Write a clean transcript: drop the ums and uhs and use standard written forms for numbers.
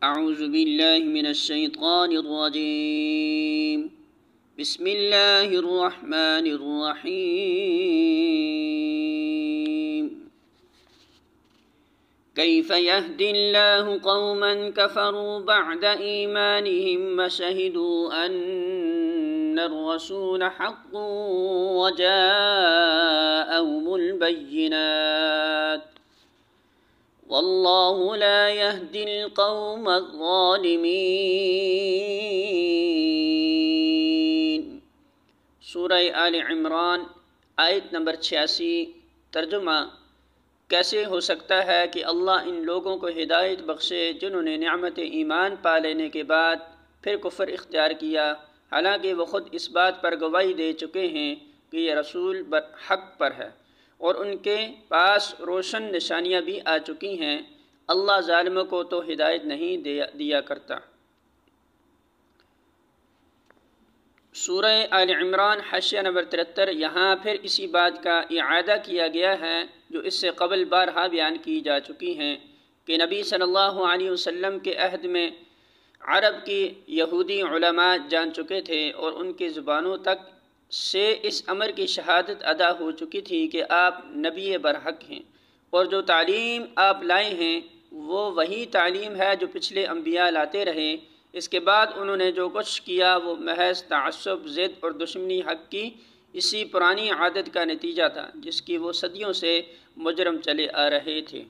اعوذ باللہ من الشیطان الرجیم بسم اللہ الرحمن الرحیم کیف یہدی اللہ قوما کفروا بعد ایمانہم وشہدوا ان الرسول حق وجاءہم البینات واللہ لا یہدی القوم الظالمین۔ سورہ آل عمران آیت نمبر 86۔ ترجمہ: کیسے ہو سکتا ہے کہ اللہ ان لوگوں کو ہدایت بخشے جنہوں نے نعمت ایمان پا لینے کے بعد پھر کفر اختیار کیا، حالانکہ وہ خود اس بات پر گواہی دے چکے ہیں کہ یہ رسول حق پر ہے اور ان کے پاس روشن نشانیاں بھی آ چکی ہیں۔ اللہ ظالموں کو تو ہدایت نہیں دیا کرتا۔ سورہ آل عمران حاشیہ نمبر 73۔ یہاں پھر اسی بات کا اعادہ کیا گیا ہے جو اس سے قبل بارہا بیان کی جا چکی ہیں کہ نبی صلی اللہ علیہ وسلم کے عہد میں عرب کی یہودی علماء جان چکے تھے اور ان کی زبانوں تک سے اس امر کی شہادت ادا ہو چکی تھی کہ آپ نبی برحق ہیں، اور جو تعلیم آپ لائے ہیں وہ وہی تعلیم ہے جو پچھلے انبیاء لاتے رہے۔ اس کے بعد انہوں نے جو کچھ کیا وہ محض تعصب، ضد اور دشمنی حق کی اسی پرانی عادت کا نتیجہ تھا جس کی وہ صدیوں سے مجرم چلے آ رہے تھے۔